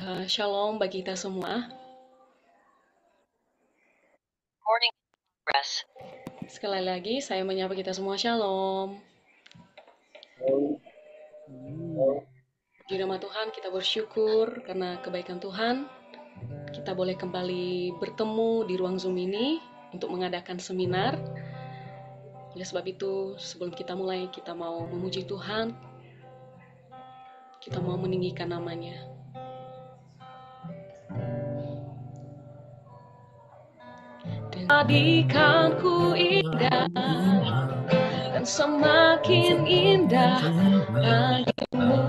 Shalom bagi kita semua. Morning Press. Sekali lagi saya menyapa kita semua Shalom. Di nama Tuhan kita bersyukur karena kebaikan Tuhan. Kita boleh kembali bertemu di ruang Zoom ini untuk mengadakan seminar. Oleh sebab itu, sebelum kita mulai, kita mau memuji Tuhan. Kita mau meninggikan namanya. Jadikanku indah dan semakin indah bagimu,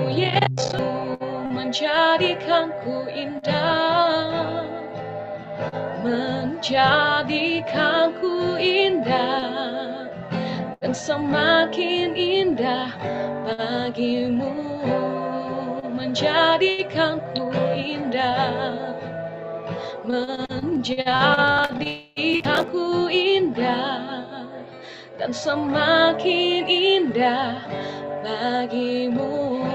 Yesus, menjadikanku indah, menjadikanku indah dan semakin indah bagimu, menjadikanku indah, menjadikanku indah dan semakin indah bagimu.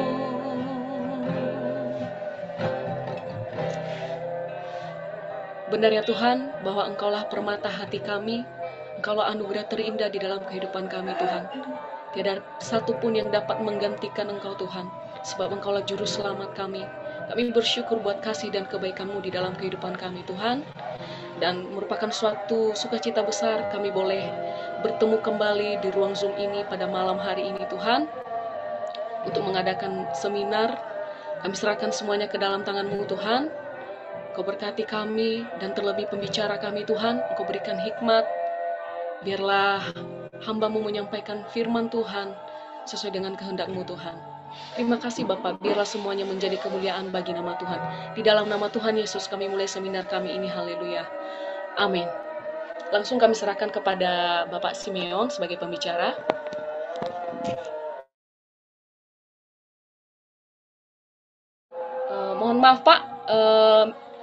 Benar ya Tuhan, bahwa Engkaulah permata hati kami, Engkaulah anugerah terindah di dalam kehidupan kami Tuhan. Tiada satupun yang dapat menggantikan Engkau Tuhan, sebab Engkaulah juru selamat kami. Kami bersyukur buat kasih dan kebaikan-Mu di dalam kehidupan kami Tuhan. Dan merupakan suatu sukacita besar kami boleh bertemu kembali di ruang Zoom ini pada malam hari ini Tuhan, untuk mengadakan seminar. Kami serahkan semuanya ke dalam tangan-Mu Tuhan. Engkau berkati kami dan terlebih pembicara kami Tuhan. Engkau berikan hikmat. Biarlah hamba-Mu menyampaikan firman Tuhan sesuai dengan kehendak-Mu Tuhan. Terima kasih Bapak, biarlah semuanya menjadi kemuliaan bagi nama Tuhan. Di dalam nama Tuhan Yesus kami mulai seminar kami ini, haleluya. Amin. Langsung kami serahkan kepada Bapak Simeon sebagai pembicara. Mohon maaf Pak,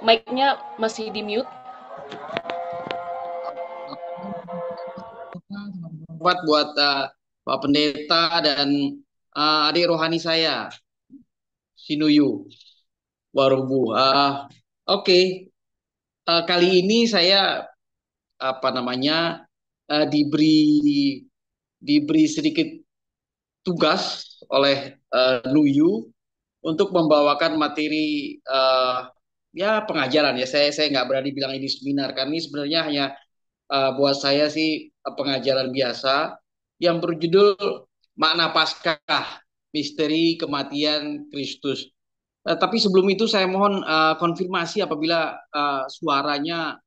mic-nya masih di mute. Buat Pak Pendeta dan adik rohani saya, Sinuyu Warubu. Oke. Kali ini saya diberi sedikit tugas oleh Nuyu untuk membawakan materi pengajaran ya. Saya nggak berani bilang ini seminar, karena ini sebenarnya hanya buat saya sih pengajaran biasa yang berjudul Makna Paskah, Misteri Kematian Kristus. Tapi sebelum itu saya mohon konfirmasi apabila suaranya,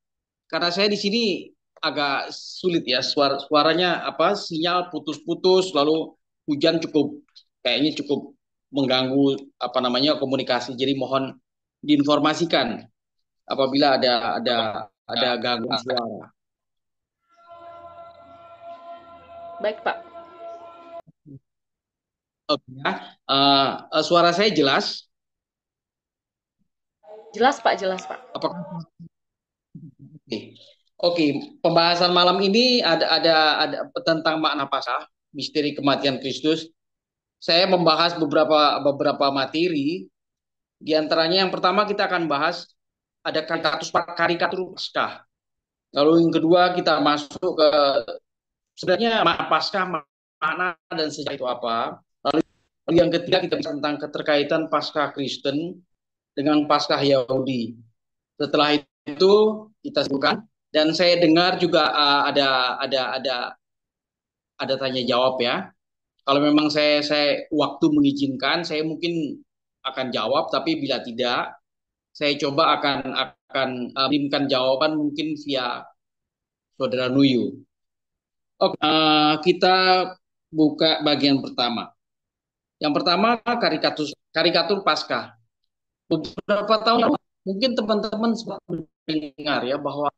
karena saya di sini agak sulit ya, suaranya sinyal putus-putus, lalu hujan kayaknya cukup mengganggu komunikasi. Jadi mohon diinformasikan apabila ada gangguan suara. Baik Pak. Oke, suara saya jelas? Jelas Pak, jelas Pak. Apakah Oke, pembahasan malam ini ada tentang makna Paskah, misteri kematian Kristus. Saya membahas beberapa materi. Di antaranya yang pertama kita akan bahas ada karikatur Paskah. Lalu yang kedua kita masuk ke sebenarnya makna Paskah, makna dan sejarah itu apa. Lalu yang ketiga kita bicara tentang keterkaitan Paskah Kristen dengan Paskah Yahudi. Setelah itu kita sebutkan, dan saya dengar juga ada tanya jawab ya. Kalau memang saya waktu mengizinkan, saya mungkin akan jawab, tapi bila tidak, saya coba akan kirimkan jawaban mungkin via Saudara Nuyu. Oke, kita buka bagian pertama. Yang pertama karikatur Paskah. Beberapa tahun lalu mungkin teman-teman sempat mendengar ya bahwa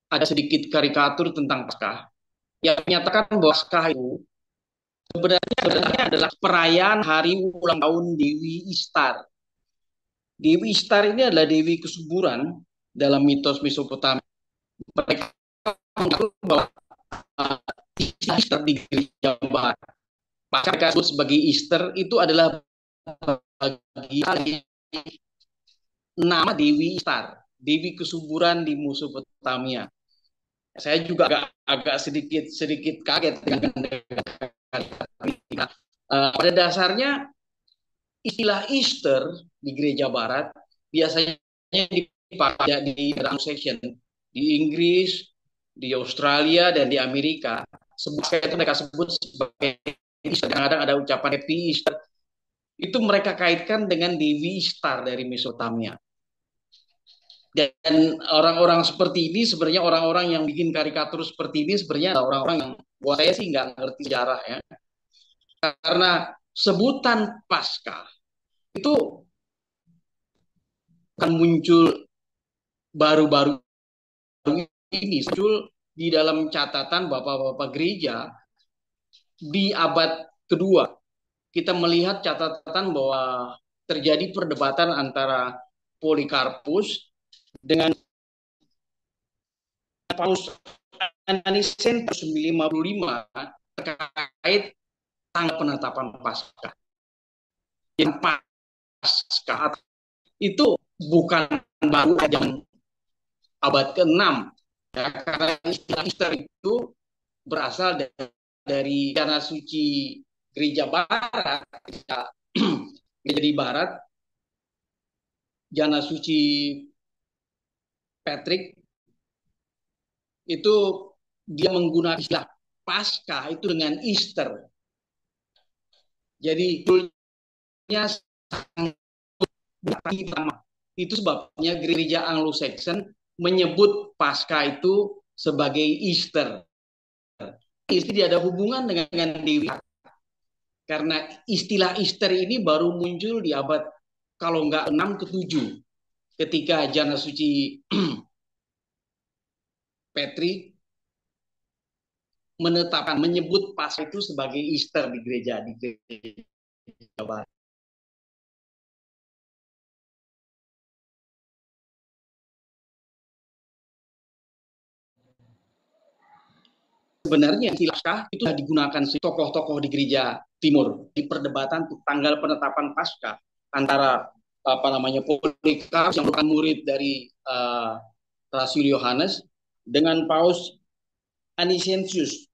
ada sedikit karikatur tentang Paskah yang menyatakan bahwa Paskah itu sebenarnya adalah perayaan hari ulang tahun Dewi Ishtar. Dewi Ishtar ini adalah dewi kesuburan dalam mitos Mesopotamia. Mereka mengaku bahwa Ishtar di gereja Barat, maka disebut sebagai Easter, itu adalah dia nama Dewi Ishtar, Dewi kesuburan di Mesopotamia. Saya juga agak sedikit kaget dengan pada dasarnya istilah Easter di gereja Barat biasanya dipakai di section di Inggris, di Australia dan di Amerika. Mereka sebut sebagai Easter. Kadang-kadang ada ucapan Happy Easter. Itu mereka kaitkan dengan Dewi Ishtar dari Mesopotamia. Dan orang-orang seperti ini sebenarnya orang-orang yang bikin karikatur seperti ini sebenarnya orang-orang yang buat saya sih nggak ngerti sejarah ya. Karena sebutan Paskah itu akan muncul baru-baru ini muncul di dalam catatan bapak-bapak gereja di abad kedua. Kita melihat catatan bahwa terjadi perdebatan antara Polikarpus dengan Paus Anisentus 55 terkait tanggal penetapan Paskah. Yang Paskah itu bukan baru zaman abad ke-6 ya, karena istilah Easter itu berasal dari tanah suci gereja Barat. Gereja di Barat, Jana Suci Patrick itu dia menggunakan istilah Paskah itu dengan Easter. Jadi itu sebabnya gereja Anglo-Saxon menyebut Paskah itu sebagai Easter. Itu tidak ada hubungan dengan Dewi. Karena istilah Easter ini baru muncul di abad kalau nggak 6 ke 7 ketika Jana Suci Patrick menyebut Paskah itu sebagai Easter di gereja Barat. Sebenarnya Paskah itu digunakan tokoh-tokoh di gereja Timur di perdebatan tanggal penetapan Paskah antara Polikarpus yang merupakan murid dari Rasul Yohanes dengan Paus Anisensius.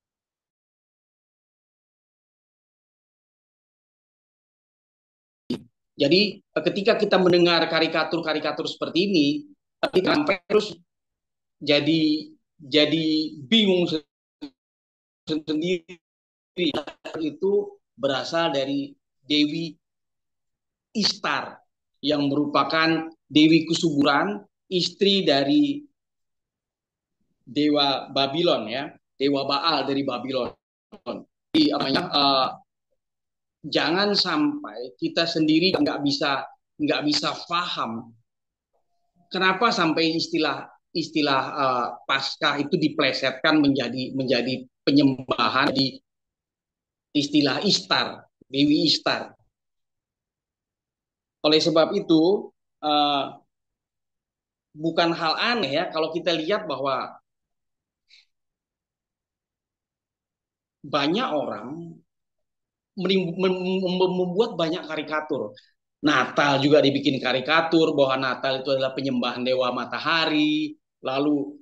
Jadi ketika kita mendengar karikatur-karikatur seperti ini, kita terus jadi bingung sendiri. Itu berasal dari Dewi Ishtar yang merupakan Dewi kesuburan, istri dari dewa Babylon ya, dewa Baal dari Babylon. Jadi jangan sampai kita sendiri nggak bisa paham kenapa sampai istilah Paskah itu diplesetkan menjadi penyembahan di istilah Ishtar, Dewi Ishtar. Oleh sebab itu bukan hal aneh ya kalau kita lihat bahwa banyak orang membuat banyak karikatur. Natal juga dibikin karikatur bahwa Natal itu adalah penyembahan dewa matahari. Lalu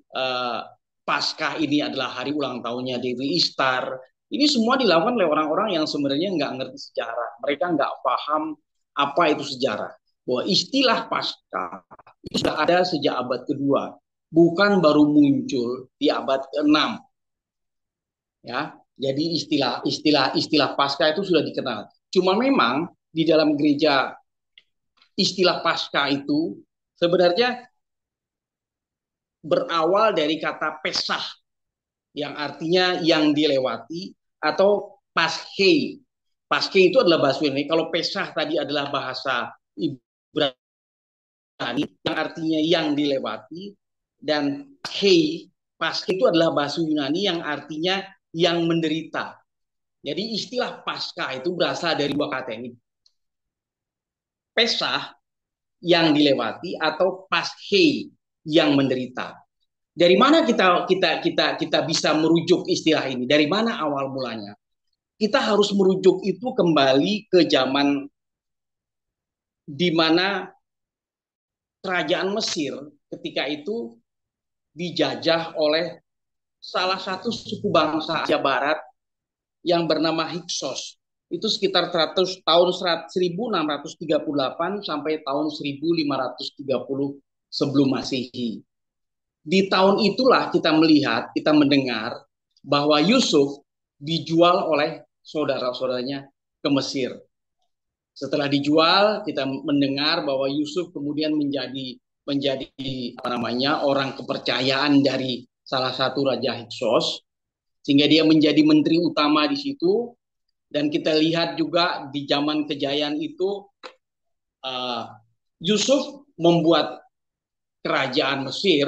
Paskah ini adalah hari ulang tahunnya Dewi Ishtar. Ini semua dilakukan oleh orang-orang yang sebenarnya nggak ngerti sejarah. Mereka nggak paham apa itu sejarah. Bahwa istilah Paskah itu sudah ada sejak abad kedua, bukan baru muncul di abad ke-6. Ya, jadi istilah Paskah itu sudah dikenal. Cuma memang di dalam gereja istilah Paskah itu sebenarnya berawal dari kata Pesah yang artinya yang dilewati atau Paschei. Paschei itu adalah bahasa Yunani. Kalau Pesah tadi adalah bahasa Ibrani yang artinya yang dilewati, dan Paschei itu adalah bahasa Yunani yang artinya yang menderita. Jadi istilah Paskah itu berasal dari dua kata ini. Pesah yang dilewati atau Paschei yang menderita. Dari mana kita bisa merujuk istilah ini? Dari mana awal mulanya? Kita harus merujuk itu kembali ke zaman di mana kerajaan Mesir ketika itu dijajah oleh salah satu suku bangsa Asia Barat yang bernama Hyksos. Itu sekitar 100 tahun 1638 sampai tahun 1530 sebelum Masehi. Di tahun itulah kita melihat, kita mendengar bahwa Yusuf dijual oleh saudara-saudaranya ke Mesir. Setelah dijual, kita mendengar bahwa Yusuf kemudian menjadi orang kepercayaan dari salah satu raja Hyksos, sehingga dia menjadi menteri utama di situ. Dan kita lihat juga di zaman kejayaan itu Yusuf membuat kerajaan Mesir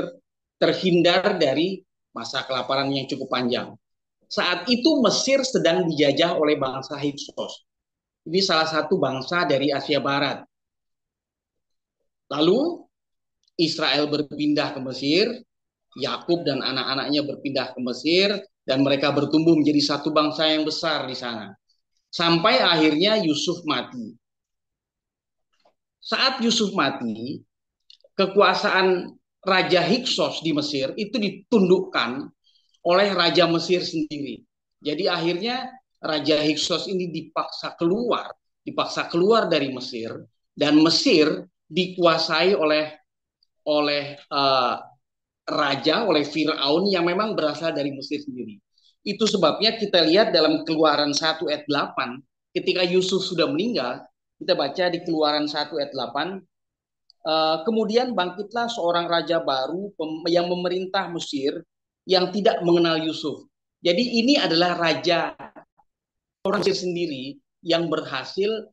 terhindar dari masa kelaparan yang cukup panjang. Saat itu Mesir sedang dijajah oleh bangsa Hyksos. Ini salah satu bangsa dari Asia Barat. Lalu Israel berpindah ke Mesir, Yakub dan anak-anaknya berpindah ke Mesir, dan mereka bertumbuh menjadi satu bangsa yang besar di sana. Sampai akhirnya Yusuf mati. Saat Yusuf mati, kekuasaan Raja Hyksos di Mesir itu ditundukkan oleh Raja Mesir sendiri. Jadi akhirnya Raja Hyksos ini dipaksa keluar dari Mesir, dan Mesir dikuasai oleh oleh Firaun yang memang berasal dari Mesir sendiri. Itu sebabnya kita lihat dalam Keluaran 1 ayat 8, ketika Yusuf sudah meninggal, kita baca di Keluaran 1 ayat 8, kemudian bangkitlah seorang raja baru yang memerintah Mesir yang tidak mengenal Yusuf. Jadi ini adalah raja orang Mesir sendiri yang berhasil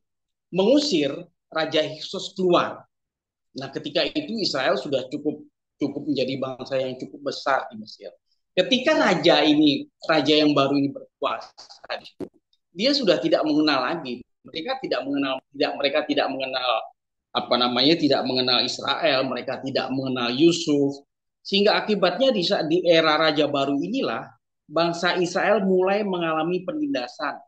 mengusir Raja Hyksos keluar. Nah, ketika itu Israel sudah cukup menjadi bangsa yang cukup besar di Mesir. Ketika raja yang baru ini berkuasa, dia sudah tidak mengenal lagi. Mereka tidak mengenal tidak mengenal Israel, mereka tidak mengenal Yusuf. Sehingga akibatnya di era raja baru inilah bangsa Israel mulai mengalami penindasan.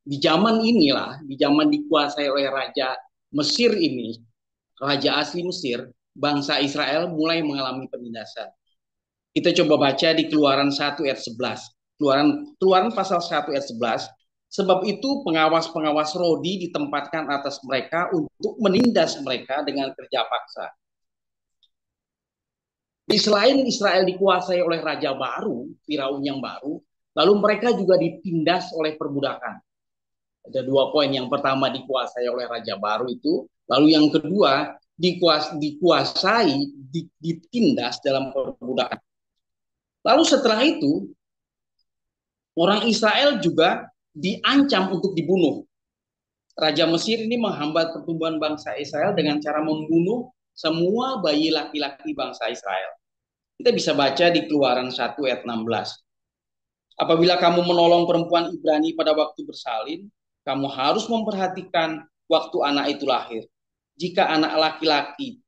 Di zaman dikuasai oleh raja Mesir ini, raja asli Mesir, bangsa Israel mulai mengalami penindasan. Kita coba baca di Keluaran 1 ayat 11. Keluaran pasal 1 ayat 11. Sebab itu pengawas-pengawas Rodi ditempatkan atas mereka untuk menindas mereka dengan kerja paksa. Di selain Israel dikuasai oleh raja baru, Firaun yang baru, lalu mereka juga ditindas oleh perbudakan. Ada 2 poin. Yang pertama dikuasai oleh raja baru itu, lalu yang kedua ditindas dalam perbudakan. Lalu setelah itu, orang Israel juga diancam untuk dibunuh. Raja Mesir ini menghambat pertumbuhan bangsa Israel dengan cara membunuh semua bayi laki-laki bangsa Israel. Kita bisa baca di Keluaran 1 ayat 16. Apabila kamu menolong perempuan Ibrani pada waktu bersalin, kamu harus memperhatikan waktu anak itu lahir. Jika anak laki-laki,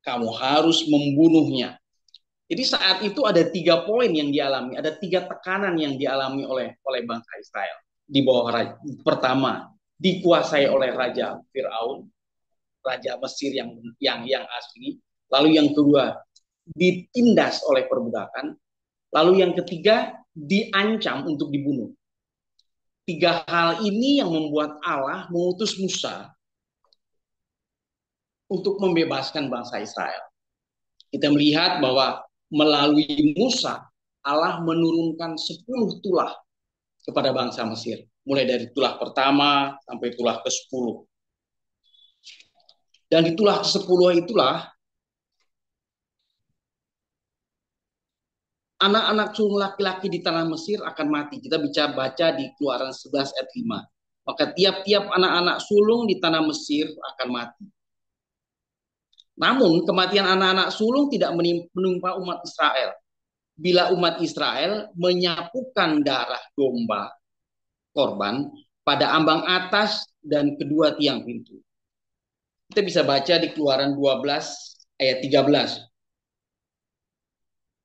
kamu harus membunuhnya. Jadi saat itu ada 3 poin yang dialami, ada 3 tekanan yang dialami oleh bangsa Israel. Di bawah raja. Pertama, dikuasai oleh Raja Firaun, Raja Mesir yang asli. Lalu yang kedua, ditindas oleh perbudakan. Lalu yang ketiga, diancam untuk dibunuh. 3 hal ini yang membuat Allah mengutus Musa untuk membebaskan bangsa Israel. Kita melihat bahwa melalui Musa, Allah menurunkan 10 tulah kepada bangsa Mesir. Mulai dari tulah pertama sampai tulah ke-10. Dan di tulah ke-10 itulah, anak-anak sulung laki-laki di tanah Mesir akan mati. Kita bisa baca di Keluaran 11 ayat 5. Maka tiap-tiap anak-anak sulung di tanah Mesir akan mati. Namun kematian anak-anak sulung tidak menimpa umat Israel. Bila umat Israel menyapukan darah domba korban pada ambang atas dan kedua tiang pintu. Kita bisa baca di Keluaran 12 ayat 13.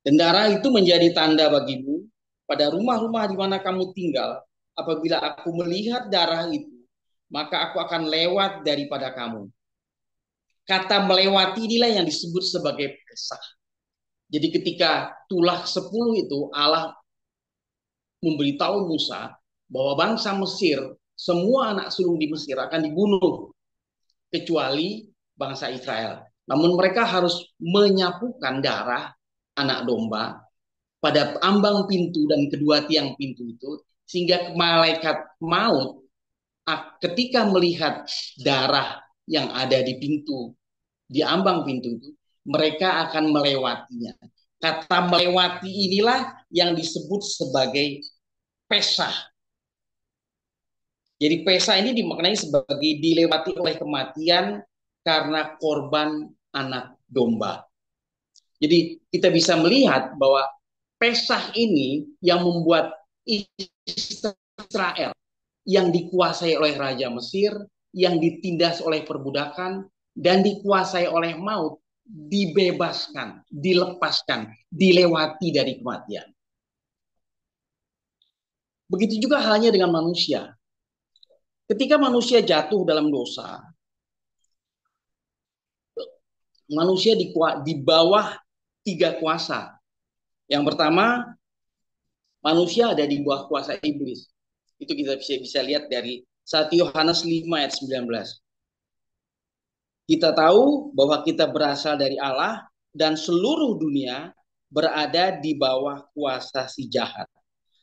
Dan darah itu menjadi tanda bagimu pada rumah-rumah di mana kamu tinggal. Apabila aku melihat darah itu, maka aku akan lewat daripada kamu. Kata melewati inilah yang disebut sebagai pesah. Jadi ketika tulah 10 itu Allah memberitahu Musa bahwa bangsa Mesir, semua anak sulung di Mesir akan dibunuh kecuali bangsa Israel. Namun mereka harus menyapukan darah anak domba pada ambang pintu dan kedua tiang pintu itu, sehingga malaikat maut ketika melihat darah yang ada di pintu, di ambang pintu itu, mereka akan melewatinya. Kata melewati inilah yang disebut sebagai pesah. Jadi pesah ini dimaknai sebagai dilewati oleh kematian karena korban anak domba. Jadi kita bisa melihat bahwa pesah ini yang membuat Israel yang dikuasai oleh Raja Mesir, yang ditindas oleh perbudakan, dan dikuasai oleh maut, dibebaskan, dilepaskan, dilewati dari kematian. Begitu juga halnya dengan manusia. Ketika manusia jatuh dalam dosa, manusia di bawah 3 kuasa. Yang pertama, manusia ada di bawah kuasa iblis. Itu kita bisa lihat dari 1 Yohanes 5 ayat 19. Kita tahu bahwa kita berasal dari Allah dan seluruh dunia berada di bawah kuasa si jahat.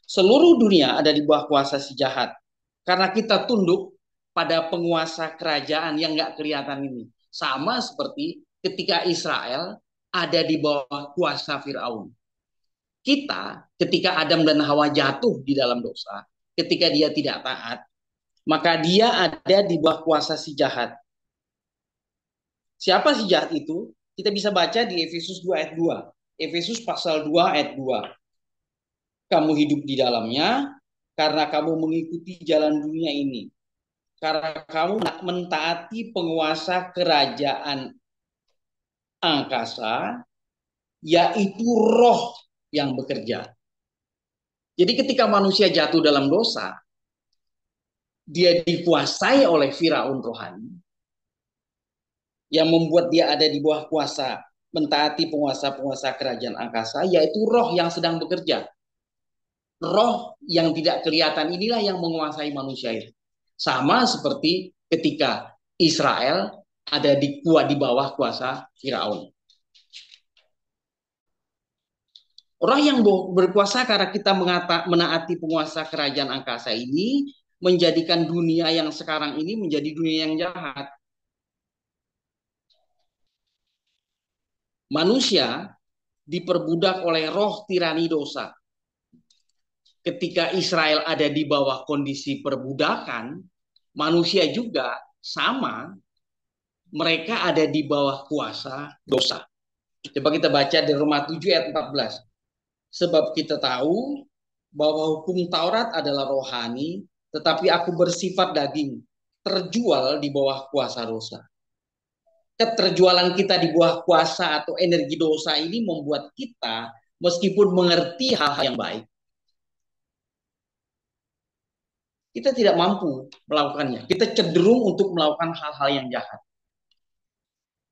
Seluruh dunia ada di bawah kuasa si jahat. Karena kita tunduk pada penguasa kerajaan yang nggak kelihatan ini. Sama seperti ketika Israel ada di bawah kuasa Firaun. Kita ketika Adam dan Hawa jatuh di dalam dosa, ketika dia tidak taat, maka dia ada di bawah kuasa si jahat. Siapa si jahat itu? Kita bisa baca di Efesus 2 ayat 2. Efesus pasal 2 ayat 2. Kamu hidup di dalamnya karena kamu mengikuti jalan dunia ini. Karena kamu mentaati penguasa kerajaan angkasa, yaitu roh yang bekerja. Jadi ketika manusia jatuh dalam dosa, dia dikuasai oleh Firaun rohani, yang membuat dia ada di bawah kuasa, mentaati penguasa-penguasa kerajaan angkasa, yaitu roh yang sedang bekerja. Roh yang tidak kelihatan inilah yang menguasai manusia itu. Sama seperti ketika Israel ada di bawah kuasa Firaun. Orang yang berkuasa karena kita menaati penguasa kerajaan angkasa ini menjadikan dunia yang sekarang ini menjadi dunia yang jahat. Manusia diperbudak oleh roh tirani dosa. Ketika Israel ada di bawah kondisi perbudakan, manusia juga sama, mereka ada di bawah kuasa dosa. Coba kita baca di Roma 7 ayat 14. Sebab kita tahu bahwa hukum Taurat adalah rohani, tetapi aku bersifat daging, terjual di bawah kuasa dosa. Keterjualan kita di bawah kuasa atau energi dosa ini membuat kita, meskipun mengerti hal-hal yang baik, kita tidak mampu melakukannya. Kita cenderung untuk melakukan hal-hal yang jahat.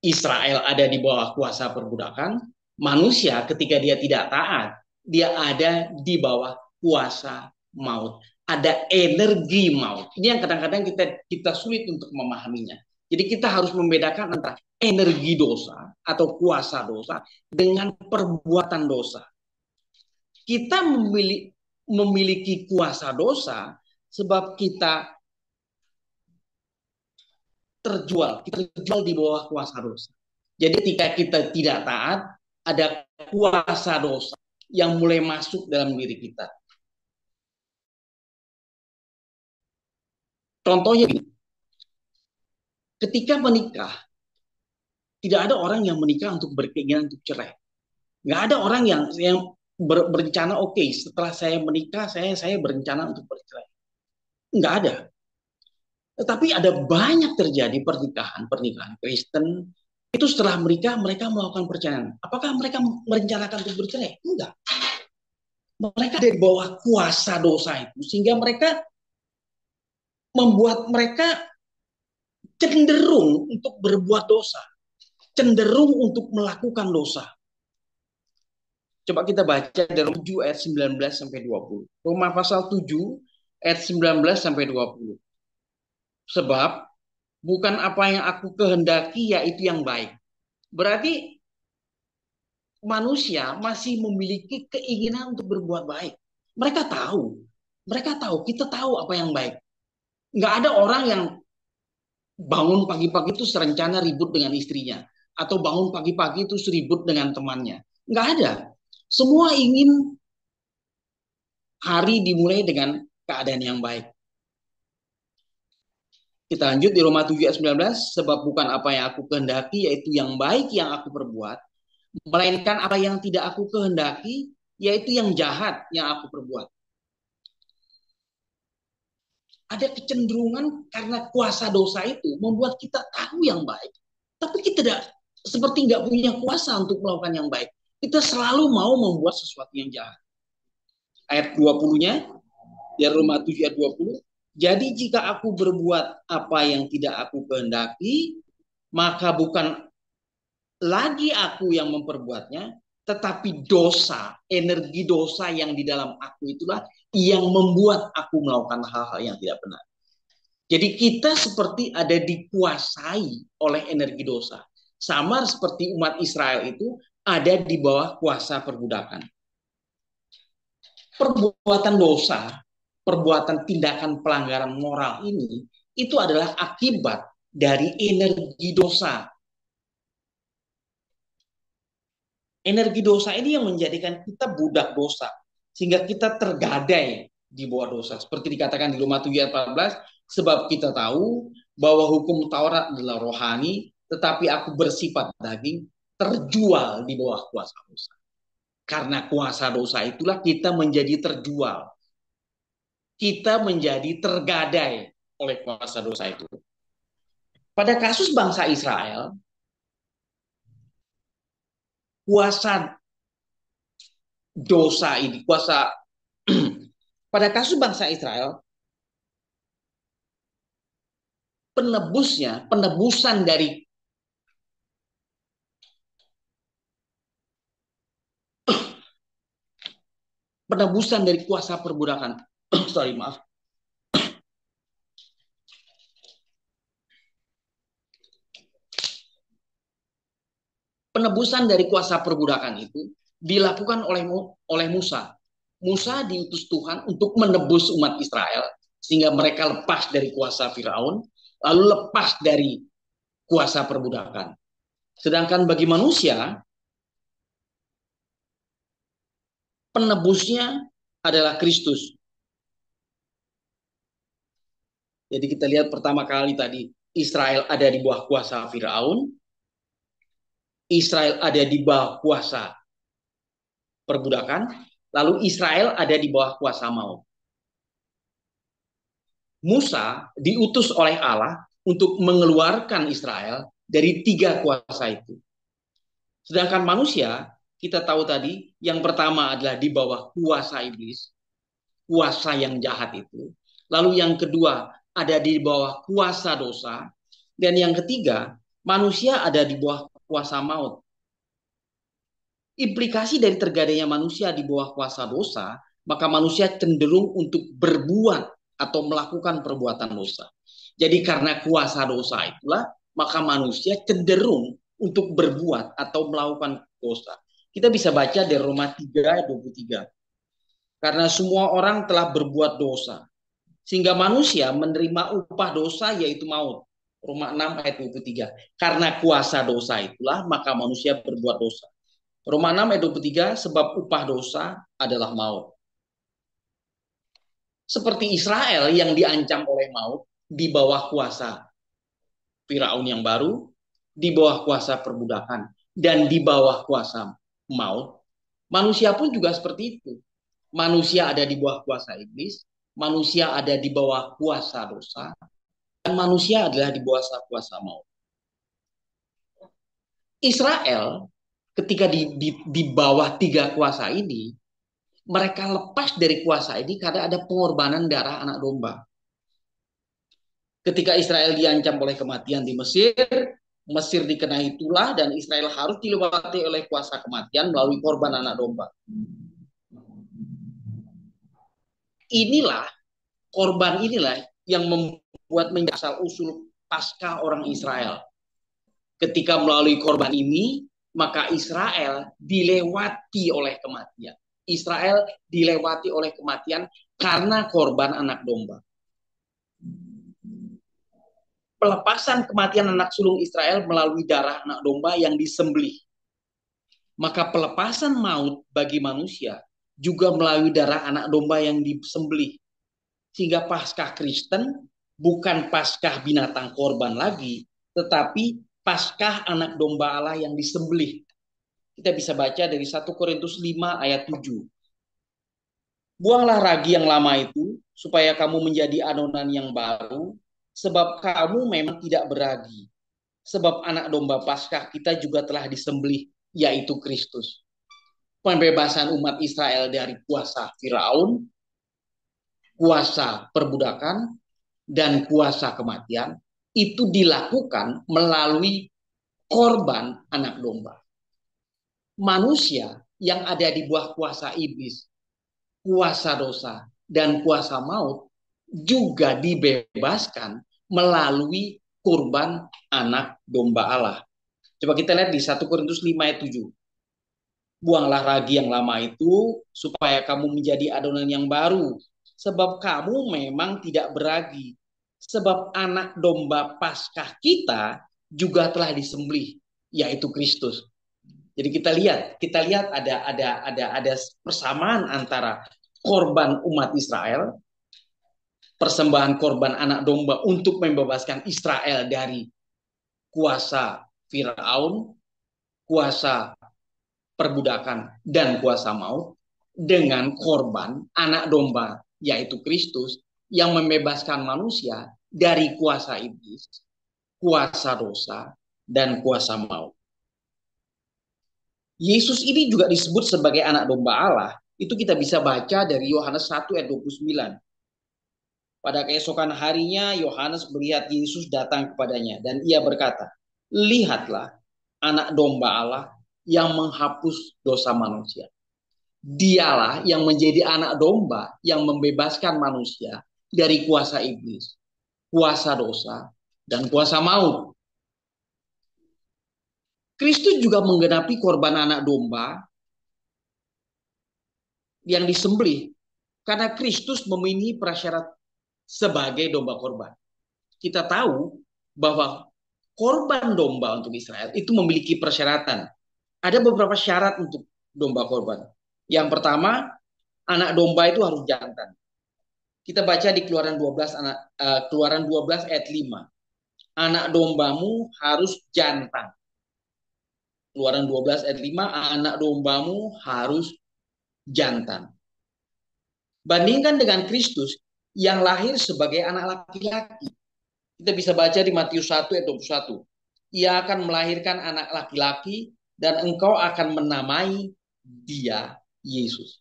Israel ada di bawah kuasa perbudakan, manusia ketika dia tidak taat, dia ada di bawah kuasa maut. Ada energi maut. Ini yang kadang-kadang kita sulit untuk memahaminya. Jadi kita harus membedakan antara energi dosa atau kuasa dosa dengan perbuatan dosa. Kita memiliki kuasa dosa sebab kita terjual di bawah kuasa dosa. Jadi ketika kita tidak taat, ada kuasa dosa yang mulai masuk dalam diri kita. Contohnya gini, ketika menikah, tidak ada orang yang menikah untuk berkeinginan untuk cerai. Nggak ada orang yang berencana, oke, setelah saya menikah, saya berencana untuk bercerai. Nggak ada. Tetapi ada banyak terjadi pernikahan Kristen, itu setelah menikah mereka melakukan perceraian. Apakah mereka merencanakan untuk bercerai? Enggak. Mereka ada di bawah kuasa dosa itu, sehingga mereka membuat mereka cenderung untuk berbuat dosa, cenderung untuk melakukan dosa. Coba kita baca dari Roma 7 ayat 19 sampai 20. Roma pasal 7 ayat 19 sampai 20. Sebab bukan apa yang aku kehendaki yaitu yang baik. Berarti manusia masih memiliki keinginan untuk berbuat baik. Mereka tahu, kita tahu apa yang baik. Nggak ada orang yang bangun pagi-pagi itu serencana ribut dengan istrinya. Atau bangun pagi-pagi itu ribut dengan temannya. Nggak ada. Semua ingin hari dimulai dengan keadaan yang baik. Kita lanjut di Roma 7 ayat 19. Sebab bukan apa yang aku kehendaki, yaitu yang baik yang aku perbuat. Melainkan apa yang tidak aku kehendaki, yaitu yang jahat yang aku perbuat. Ada kecenderungan karena kuasa dosa itu membuat kita tahu yang baik. Tapi kita tidak seperti nggak punya kuasa untuk melakukan yang baik. Kita selalu mau membuat sesuatu yang jahat. Ayat 20-nya, di Roma 7 ayat 20. Jadi jika aku berbuat apa yang tidak aku kehendaki, maka bukan lagi aku yang memperbuatnya, tetapi dosa, energi dosa yang di dalam aku itulah yang membuat aku melakukan hal-hal yang tidak benar. Jadi kita seperti ada dikuasai oleh energi dosa. Sama seperti umat Israel itu ada di bawah kuasa perbudakan. Perbuatan dosa, perbuatan tindakan pelanggaran moral ini, itu adalah akibat dari energi dosa. Energi dosa ini yang menjadikan kita budak dosa. Sehingga kita tergadai di bawah dosa. Seperti dikatakan di Roma 7 ayat 14, sebab kita tahu bahwa hukum Taurat adalah rohani, tetapi aku bersifat daging, terjual di bawah kuasa dosa. Karena kuasa dosa itulah kita menjadi terjual. Kita menjadi tergadai oleh kuasa dosa itu. Pada kasus bangsa Israel, kuasa dosa ini, pada kasus bangsa Israel, penebusan dari kuasa perbudakan. Maaf. Penebusan dari kuasa perbudakan itu dilakukan oleh Musa. Musa diutus Tuhan untuk menebus umat Israel sehingga mereka lepas dari kuasa Firaun, lalu lepas dari kuasa perbudakan. Sedangkan bagi manusia, penebusnya adalah Kristus. Jadi kita lihat pertama kali tadi, Israel ada di bawah kuasa Firaun, Israel ada di bawah kuasa perbudakan, lalu Israel ada di bawah kuasa maut. Musa diutus oleh Allah untuk mengeluarkan Israel dari 3 kuasa itu. Sedangkan manusia, kita tahu tadi, yang pertama adalah di bawah kuasa iblis, kuasa yang jahat itu. Lalu yang kedua ada di bawah kuasa dosa. Dan yang ketiga, manusia ada di bawah kuasa maut. Implikasi dari tergadainya manusia di bawah kuasa dosa, maka manusia cenderung untuk berbuat atau melakukan perbuatan dosa. Jadi karena kuasa dosa itulah, maka manusia cenderung untuk berbuat atau melakukan dosa. Kita bisa baca dari Roma 3 ayat 23. Karena semua orang telah berbuat dosa, sehingga manusia menerima upah dosa yaitu maut. Roma 6 ayat 23. Karena kuasa dosa itulah, maka manusia berbuat dosa. Roma 6 ayat 23, sebab upah dosa adalah maut. Seperti Israel yang diancam oleh maut di bawah kuasa Firaun yang baru, di bawah kuasa perbudakan, dan di bawah kuasa maut, manusia pun juga seperti itu. Manusia ada di bawah kuasa iblis, manusia ada di bawah kuasa dosa, dan manusia adalah di bawah kuasa maut. Israel ketika di bawah 3 kuasa ini, mereka lepas dari kuasa ini karena ada pengorbanan darah anak domba. Ketika Israel diancam oleh kematian di Mesir, Mesir dikenai tulah dan Israel harus dilewati oleh kuasa kematian melalui korban anak domba. Inilah korban inilah yang membuat menjadi asal usul Paskah orang Israel. Ketika melalui korban ini, maka Israel dilewati oleh kematian. Israel dilewati oleh kematian karena korban anak domba. Pelepasan kematian anak sulung Israel melalui darah anak domba yang disembelih. Maka pelepasan maut bagi manusia juga melalui darah anak domba yang disembelih. Sehingga Paskah Kristen bukan Paskah binatang korban lagi, tetapi Paskah anak domba Allah yang disembelih. Kita bisa baca dari 1 Korintus 5 ayat 7. Buanglah ragi yang lama itu, supaya kamu menjadi adonan yang baru, sebab kamu memang tidak beragi. Sebab anak domba Paskah kita juga telah disembelih, yaitu Kristus. Pembebasan umat Israel dari kuasa Firaun, kuasa perbudakan, dan kuasa kematian, itu dilakukan melalui korban anak domba. Manusia yang ada di bawah kuasa iblis, kuasa dosa, dan kuasa maut juga dibebaskan melalui kurban anak domba Allah. Coba kita lihat di 1 Korintus 5 ayat 7. Buanglah ragi yang lama itu supaya kamu menjadi adonan yang baru, sebab kamu memang tidak beragi. Sebab anak domba Paskah kita juga telah disembelih, yaitu Kristus. Jadi kita lihat ada persamaan antara korban umat Israel, persembahan korban anak domba untuk membebaskan Israel dari kuasa Firaun, kuasa perbudakan, dan kuasa maut, dengan korban anak domba yaitu Kristus yang membebaskan manusia dari kuasa iblis, kuasa dosa, dan kuasa maut. Yesus ini juga disebut sebagai anak domba Allah. Itu kita bisa baca dari Yohanes 1 ayat 29. Pada keesokan harinya Yohanes melihat Yesus datang kepadanya dan ia berkata, lihatlah anak domba Allah yang menghapus dosa manusia. Dialah yang menjadi anak domba yang membebaskan manusia dari kuasa iblis, kuasa dosa, dan kuasa maut. Kristus juga menggenapi korban anak domba yang disembelih karena Kristus memenuhi prasyarat sebagai domba korban. Kita tahu bahwa korban domba untuk Israel itu memiliki persyaratan. Ada beberapa syarat untuk domba korban. Yang pertama, anak domba itu harus jantan. Kita baca di Keluaran 12 ayat 5. Anak dombamu harus jantan. Keluaran 12 ayat 5, anak dombamu harus jantan. Bandingkan dengan Kristus yang lahir sebagai anak laki-laki. Kita bisa baca di Matius 1 ayat 21. Ia akan melahirkan anak laki-laki dan engkau akan menamai dia Yesus.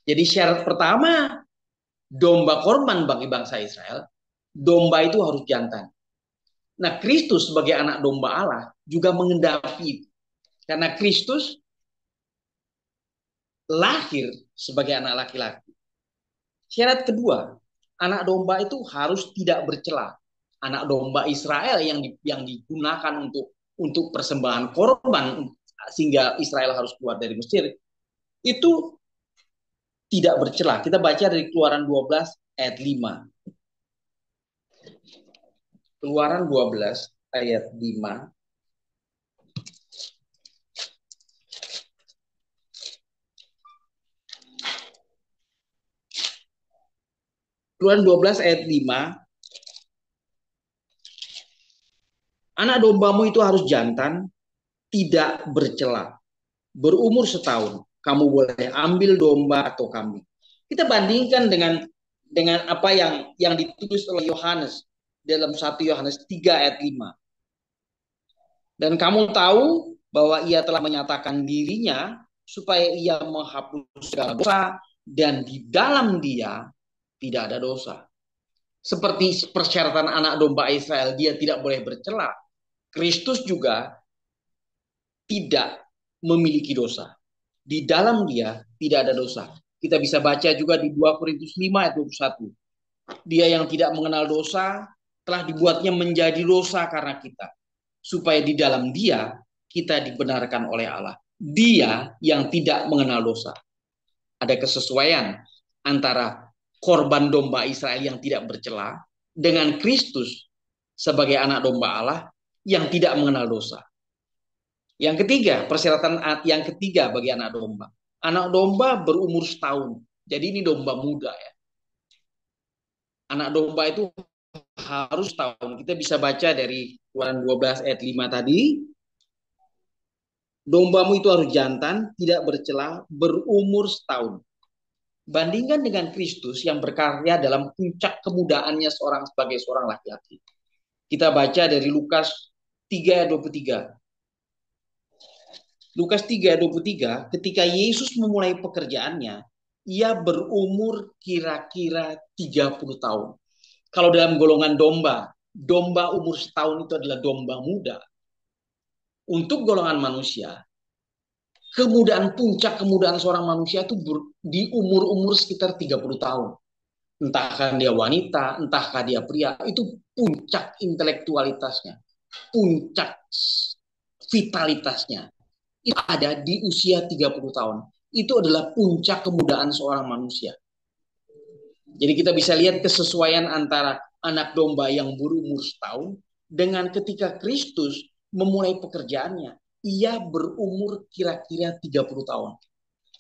Jadi syarat pertama domba korban bagi bangsa Israel, domba itu harus jantan. Nah, Kristus sebagai anak domba Allah juga mengendapi. Karena Kristus lahir sebagai anak laki-laki. Syarat kedua, anak domba itu harus tidak bercela. Anak domba Israel yang digunakan untuk persembahan korban sehingga Israel harus keluar dari Mesir itu tidak bercela. Kita baca dari Keluaran 12 ayat 5. Keluaran 12 ayat 5. Keluaran 12 ayat 5. Anak dombamu itu harus jantan, tidak bercela, berumur setahun. Kamu boleh ambil domba atau kambing. Kita bandingkan dengan apa yang ditulis oleh Yohanes dalam 1 Yohanes 3 ayat 5. Dan kamu tahu bahwa ia telah menyatakan dirinya supaya ia menghapus segala dosa dan di dalam dia tidak ada dosa. seperti persyaratan anak domba Israel, dia tidak boleh bercela. Kristus juga tidak memiliki dosa. Di dalam dia tidak ada dosa. Kita bisa baca juga di 2 Korintus 5 ayat 21. Dia yang tidak mengenal dosa telah dibuatnya menjadi dosa karena kita. Supaya di dalam dia kita dibenarkan oleh Allah. Dia yang tidak mengenal dosa. Ada kesesuaian antara korban domba Israel yang tidak bercela dengan Kristus sebagai anak domba Allah yang tidak mengenal dosa. Yang ketiga, persyaratan yang ketiga bagi anak domba. Anak domba berumur setahun. Jadi ini domba muda ya. Anak domba itu harus setahun. Kita bisa baca dari Keluaran 12 ayat 5 tadi. Dombamu itu harus jantan, tidak bercela, berumur setahun. Bandingkan dengan Kristus yang berkarya dalam puncak kemudaannya sebagai seorang laki-laki. Kita baca dari Lukas 3 ayat 23. Lukas 3 ayat 23, ketika Yesus memulai pekerjaannya, ia berumur kira-kira 30 tahun. Kalau dalam golongan domba, domba umur setahun itu adalah domba muda. Untuk golongan manusia, puncak kemudaan seorang manusia itu di umur-umur sekitar 30 tahun. Entahkah dia wanita, entahkah dia pria, itu puncak intelektualitasnya, puncak vitalitasnya. Itu ada di usia 30 tahun. Itu adalah puncak kemudaan seorang manusia. Jadi kita bisa lihat kesesuaian antara anak domba yang berumur setahun dengan ketika Kristus memulai pekerjaannya. Ia berumur kira-kira 30 tahun.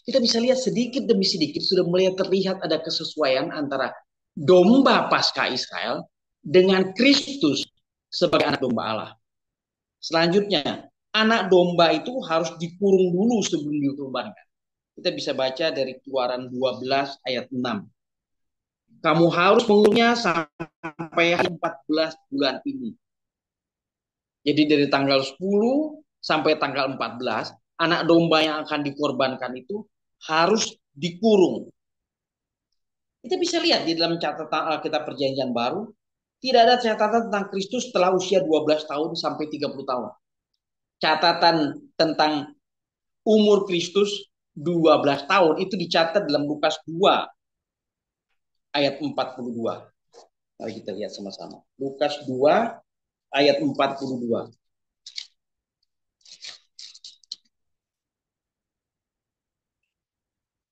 Kita bisa lihat sedikit demi sedikit sudah mulai terlihat ada kesesuaian antara domba Paskah Israel dengan Kristus sebagai anak domba Allah. Selanjutnya, anak domba itu harus dikurung dulu sebelum dikurbankan. Kita bisa baca dari Keluaran 12 ayat 6. Kamu harus mengurungnya sampai 14 bulan ini. Jadi dari tanggal 10 sampai tanggal 14, anak domba yang akan dikorbankan itu harus dikurung. Kita bisa lihat di dalam catatan Alkitab Perjanjian Baru, tidak ada catatan tentang Kristus setelah usia 12 tahun sampai 30 tahun. Catatan tentang umur Kristus 12 tahun itu dicatat dalam Lukas 2 ayat 42. Mari kita lihat sama-sama. Lukas 2 ayat 42.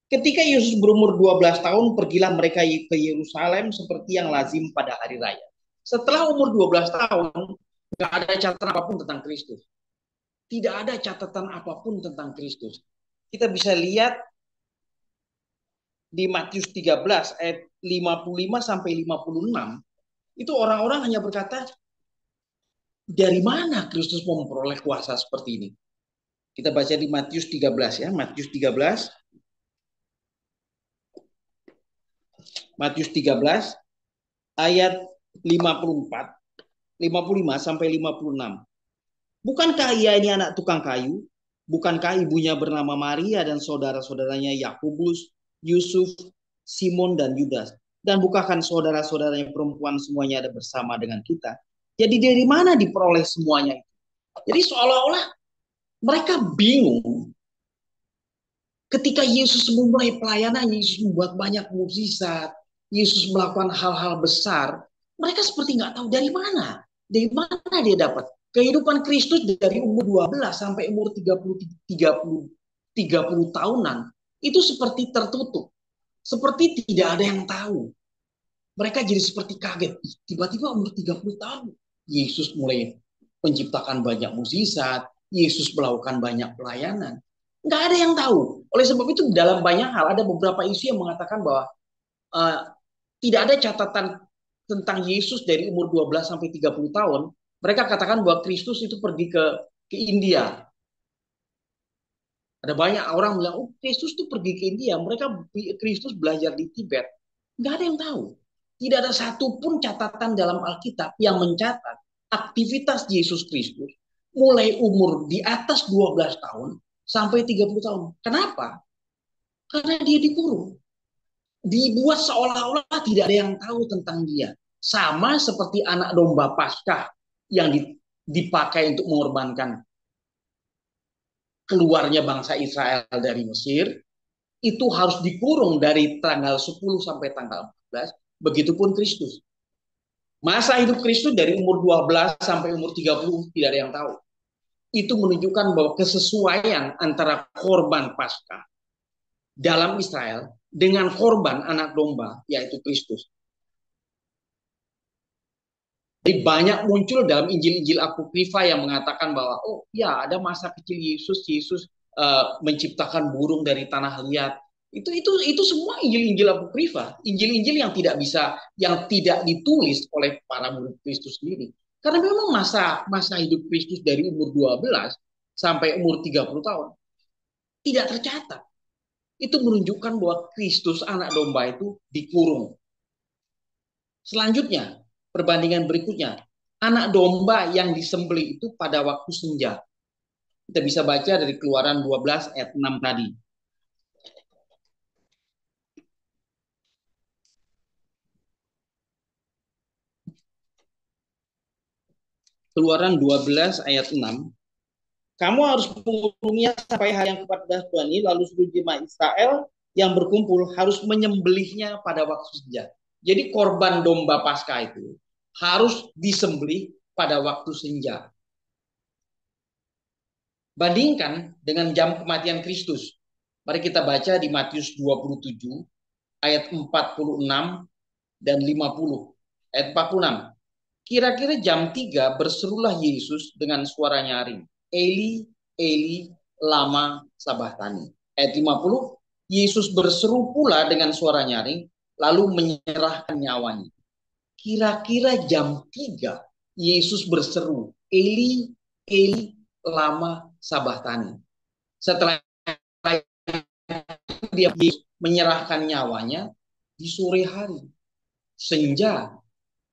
Ketika Yesus berumur 12 tahun, pergilah mereka ke Yerusalem seperti yang lazim pada hari raya. Setelah umur 12 tahun, nggak ada catatan apapun tentang Kristus. Tidak ada catatan apapun tentang Kristus. Kita bisa lihat di Matius 13 ayat 55 sampai 56, itu orang-orang hanya berkata, dari mana Kristus memperoleh kuasa seperti ini? Kita baca di Matius 13 ya, Matius 13. Matius 13 ayat 54, 55 sampai 56. Bukankah ia ini anak tukang kayu? Bukankah ibunya bernama Maria dan saudara-saudaranya Yakobus, Yusuf, Simon dan Yudas? Dan bukankah saudara-saudaranya perempuan semuanya ada bersama dengan kita? Jadi dari mana diperoleh semuanya itu? Jadi seolah-olah mereka bingung. Ketika Yesus memulai pelayanan, Yesus membuat banyak mukjizat, Yesus melakukan hal-hal besar, mereka seperti nggak tahu dari mana. Dari mana dia dapat? Kehidupan Kristus dari umur 12 sampai umur 30 tahunan itu seperti tertutup. Seperti tidak ada yang tahu. Mereka jadi seperti kaget. Tiba-tiba umur 30 tahun Yesus mulai menciptakan banyak mukjizat, Yesus melakukan banyak pelayanan. Nggak ada yang tahu. Oleh sebab itu dalam banyak hal ada beberapa isu yang mengatakan bahwa tidak ada catatan tentang Yesus dari umur 12 sampai 30 tahun. Mereka katakan bahwa Kristus itu pergi ke India. Ada banyak orang bilang, oh Kristus itu pergi ke India. Kristus belajar di Tibet. Nggak ada yang tahu. Tidak ada satupun catatan dalam Alkitab yang mencatat aktivitas Yesus Kristus mulai umur di atas 12 tahun sampai 30 tahun. Kenapa? Karena dia dikurung. Dibuat seolah-olah tidak ada yang tahu tentang dia. sama seperti anak domba Paskah yang dipakai untuk mengorbankan keluarnya bangsa Israel dari Mesir, itu harus dikurung dari tanggal 10 sampai tanggal 14. Begitupun Kristus. Masa hidup Kristus dari umur 12 sampai umur 30 tidak ada yang tahu. Itu menunjukkan bahwa kesesuaian antara korban Paskah dalam Israel dengan korban anak domba, yaitu Kristus. Jadi banyak muncul dalam Injil-Injil apokrifa yang mengatakan bahwa oh ya ada masa kecil Yesus menciptakan burung dari tanah liat. Itu semua Injil-Injil apokrifa, Injil-Injil yang tidak ditulis oleh para murid Kristus sendiri. Karena memang masa hidup Kristus dari umur 12 sampai umur 30 tahun tidak tercatat. Itu menunjukkan bahwa Kristus anak domba itu dikurung. Selanjutnya, perbandingan berikutnya, anak domba yang disembelih itu pada waktu senja. Kita bisa baca dari Keluaran 12 ayat 6 tadi. Keluaran 12 ayat 6. Kamu harus mengurungnya sampai hari yang ke-14 Tuhan ini, lalu seluruh jemaat Israel yang berkumpul harus menyembelihnya pada waktu senja. Jadi korban domba Paskah itu harus disembelih pada waktu senja. Bandingkan dengan jam kematian Kristus. Mari kita baca di Matius 27 ayat 46 dan 50. Ayat 46. Kira-kira jam 3 berserulah Yesus dengan suara nyaring. Eli, Eli, lama sabachthani. Ayat 50. Yesus berseru pula dengan suara nyaring, lalu menyerahkan nyawanya. Kira-kira jam 3 Yesus berseru, Eli, Eli, lama sabachthani. Setelah dia menyerahkan nyawanya di sore hari, senja,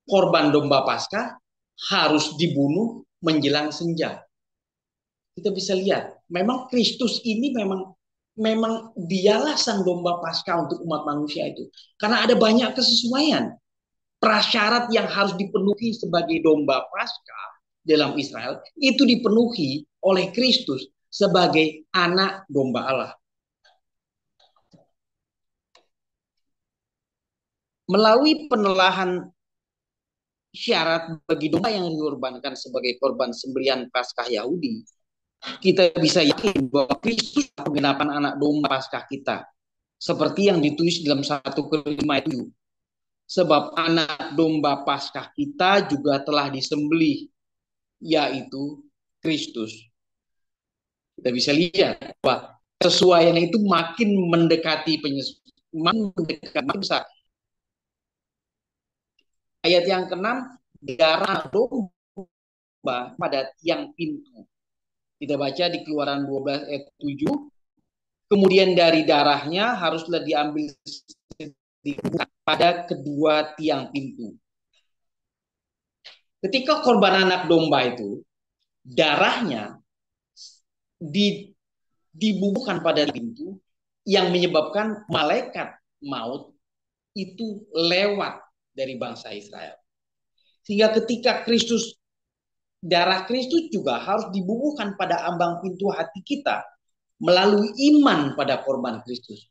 korban domba Paskah harus dibunuh menjelang senja. Kita bisa lihat, memang Kristus ini memang dialah sang domba Paskah untuk umat manusia itu. Karena ada banyak kesesuaian. Prasyarat yang harus dipenuhi sebagai domba Paskah dalam Israel itu dipenuhi oleh Kristus sebagai anak domba Allah. Melalui penelahan syarat bagi domba yang dikorbankan sebagai korban sembelihan Paskah Yahudi, kita bisa yakin bahwa Kristus penggenapan anak domba Paskah kita, seperti yang ditulis dalam 1 Korintus itu. Sebab anak domba Paskah kita juga telah disembelih, yaitu Kristus. Kita bisa lihat bahwa kesesuaian itu makin mendekati makin besar. Ayat yang ke-6, darah domba pada tiang pintu. Kita baca di Keluaran 12 ayat 7. Kemudian dari darahnya haruslah diambil pada kedua tiang pintu. Ketika korban anak domba itu, darahnya dibubuhkan pada pintu yang menyebabkan malaikat maut itu lewat dari bangsa Israel. Sehingga ketika darah Kristus juga harus dibubuhkan pada ambang pintu hati kita melalui iman pada korban Kristus.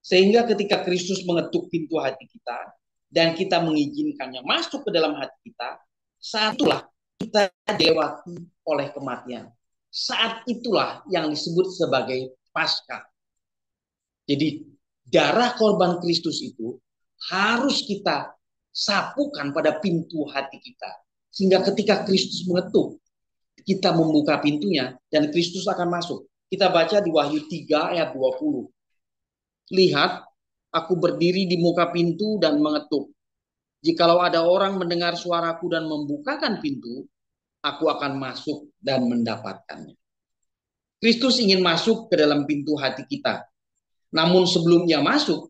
Sehingga ketika Kristus mengetuk pintu hati kita dan kita mengizinkannya masuk ke dalam hati kita, saat itulah kita dilewati oleh kematian. Saat itulah yang disebut sebagai Paskah. Jadi darah korban Kristus itu harus kita sapukan pada pintu hati kita. Sehingga ketika Kristus mengetuk, kita membuka pintunya dan Kristus akan masuk. Kita baca di Wahyu 3 ayat 20. Lihat, aku berdiri di muka pintu dan mengetuk. Jikalau ada orang mendengar suaraku dan membukakan pintu, aku akan masuk dan mendapatkannya. Kristus ingin masuk ke dalam pintu hati kita. Namun sebelum ia masuk,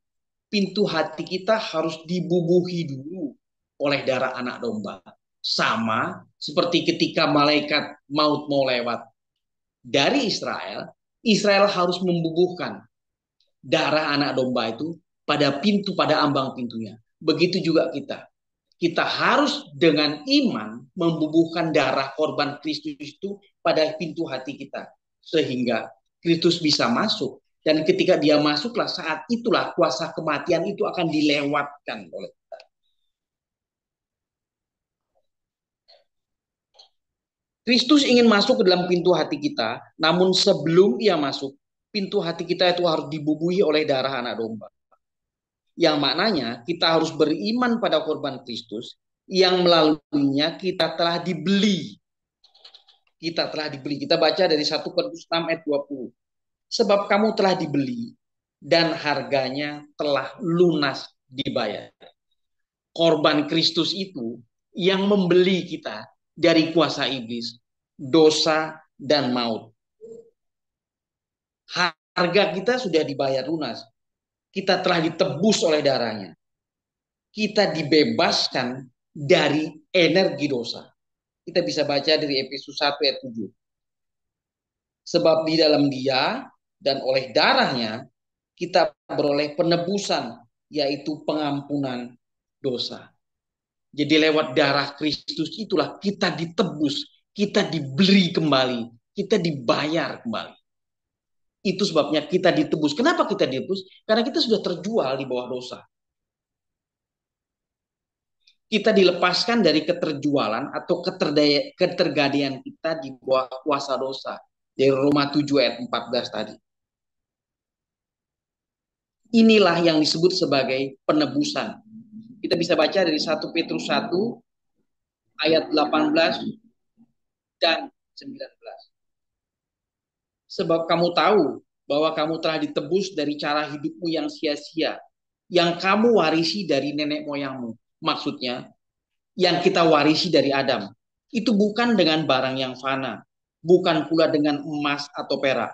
pintu hati kita harus dibubuhi dulu oleh darah anak domba. Sama seperti ketika malaikat maut mau lewat dari Israel, Israel harus membubuhkan darah anak domba itu pada ambang pintunya. Begitu juga kita. Kita harus dengan iman membubuhkan darah korban Kristus itu pada pintu hati kita. Sehingga Kristus bisa masuk. Dan ketika dia masuklah, saat itulah kuasa kematian itu akan dilewatkan oleh kita. Kristus ingin masuk ke dalam pintu hati kita, namun sebelum ia masuk, pintu hati kita itu harus dibubuhi oleh darah anak domba. Yang maknanya kita harus beriman pada korban Kristus yang melaluinya kita telah dibeli. Kita telah dibeli. Kita baca dari 1 Korintus 6 ayat 20. Sebab kamu telah dibeli dan harganya telah lunas dibayar. Korban Kristus itu yang membeli kita dari kuasa iblis, dosa dan maut. Harga kita sudah dibayar lunas. Kita telah ditebus oleh darahnya. Kita dibebaskan dari energi dosa. Kita bisa baca dari Efesus 1 ayat 7. Sebab di dalam dia dan oleh darahnya kita beroleh penebusan, yaitu pengampunan dosa. Jadi lewat darah Kristus itulah kita ditebus, kita dibeli kembali, kita dibayar kembali. Itu sebabnya kita ditebus. Kenapa kita ditebus? Karena kita sudah terjual di bawah dosa. Kita dilepaskan dari keterjualan atau ketergadaian kita di bawah kuasa dosa. Dari Roma 7 ayat 14 tadi. Inilah yang disebut sebagai penebusan. Kita bisa baca dari 1 Petrus 1 ayat 18 dan 19. Sebab kamu tahu bahwa kamu telah ditebus dari cara hidupmu yang sia-sia, yang kamu warisi dari nenek moyangmu. Maksudnya, yang kita warisi dari Adam. Itu bukan dengan barang yang fana, bukan pula dengan emas atau perak.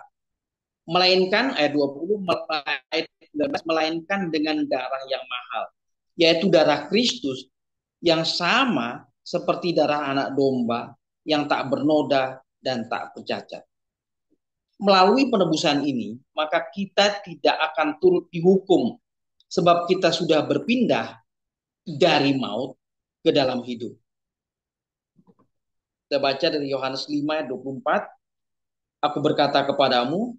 Melainkan, ayat 20, melainkan dengan darah yang mahal, yaitu darah Kristus yang sama seperti darah anak domba yang tak bernoda dan tak bercacat. Melalui penebusan ini, maka kita tidak akan turut dihukum, sebab kita sudah berpindah dari maut ke dalam hidup. Kita baca dari Yohanes 5 ayat 24. Aku berkata kepadamu,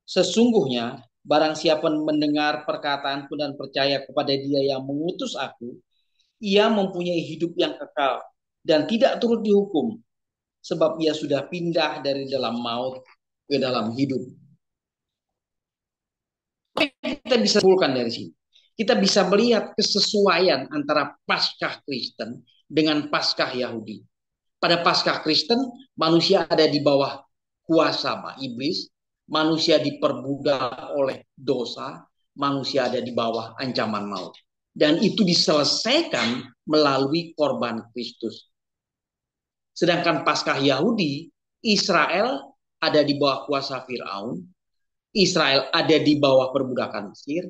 sesungguhnya barang siapa mendengar perkataanku dan percaya kepada dia yang mengutus aku, ia mempunyai hidup yang kekal dan tidak turut dihukum, sebab ia sudah pindah dari dalam maut ke dalam hidup. Kita bisa simpulkan dari sini. Kita bisa melihat kesesuaian antara Paskah Kristen dengan Paskah Yahudi. Pada Paskah Kristen, manusia ada di bawah kuasa iblis, manusia diperbudak oleh dosa, manusia ada di bawah ancaman maut. Dan itu diselesaikan melalui korban Kristus. Sedangkan Paskah Yahudi, Israel ada di bawah kuasa Firaun, Israel ada di bawah perbudakan Mesir,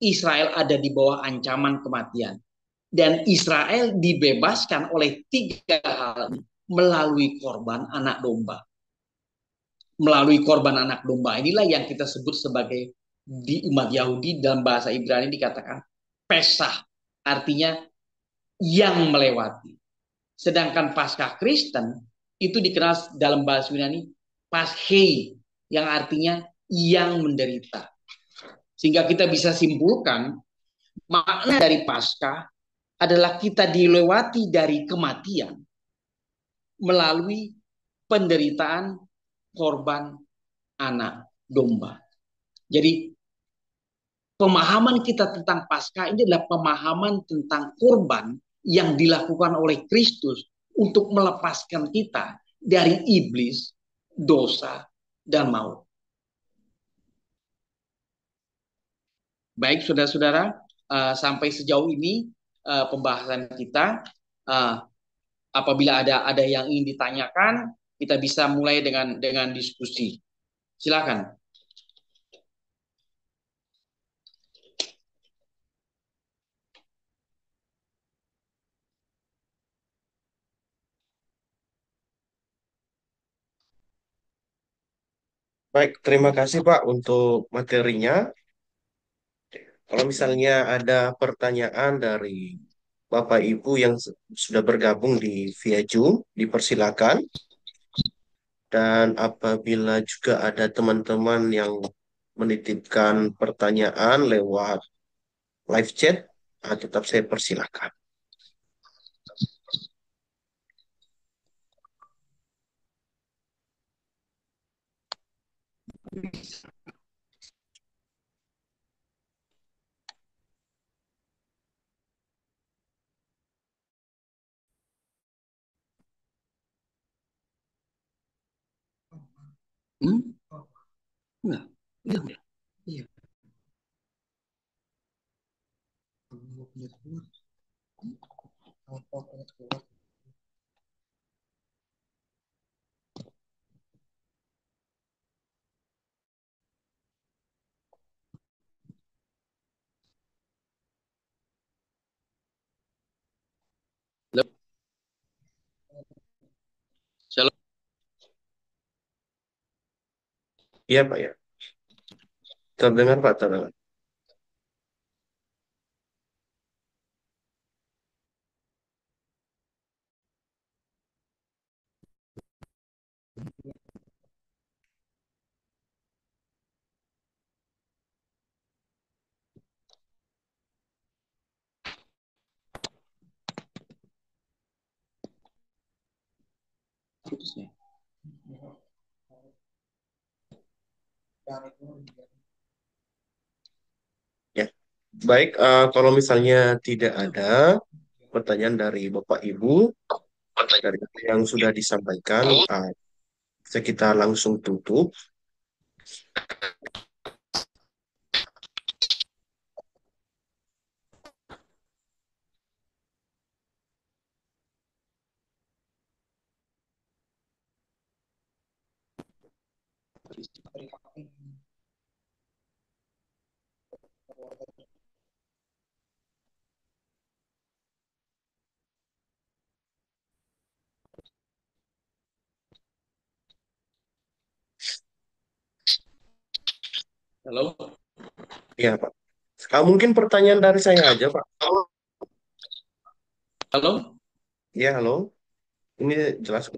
Israel ada di bawah ancaman kematian. Dan Israel dibebaskan oleh 3 hal melalui korban anak domba. Melalui korban anak domba inilah yang kita sebut sebagai di umat Yahudi dalam bahasa Ibrani dikatakan Pesah, artinya yang melewati. Sedangkan Paskah Kristen itu dikenal dalam bahasa Yunani Paschei, yang artinya yang menderita. Sehingga kita bisa simpulkan makna dari Paskah adalah kita dilewati dari kematian melalui penderitaan korban anak domba. Jadi pemahaman kita tentang Paskah ini adalah pemahaman tentang korban yang dilakukan oleh Kristus untuk melepaskan kita dari iblis, dosa, dan maut. Baik, saudara-saudara, sampai sejauh ini pembahasan kita. Apabila ada yang ingin ditanyakan, kita bisa mulai dengan diskusi. Silakan. Baik, terima kasih Pak untuk materinya. Kalau misalnya ada pertanyaan dari Bapak Ibu yang sudah bergabung di via Zoom, dipersilakan. Dan apabila juga ada teman-teman yang menitipkan pertanyaan lewat live chat, tetap saya persilakan. Hmm? Enggak. Iya, enggak. Iya. Halo. Shalom. Iya, Pak ya. Terdengar, Pak, terdengar. Putus ya. Ya, baik. Kalau misalnya tidak ada pertanyaan dari Bapak Ibu, dari apa yang sudah disampaikan, bisa kita langsung tutup. Halo. Ya, Pak. Mungkin pertanyaan dari saya aja, Pak. Halo. Ya, halo. Ini jelas.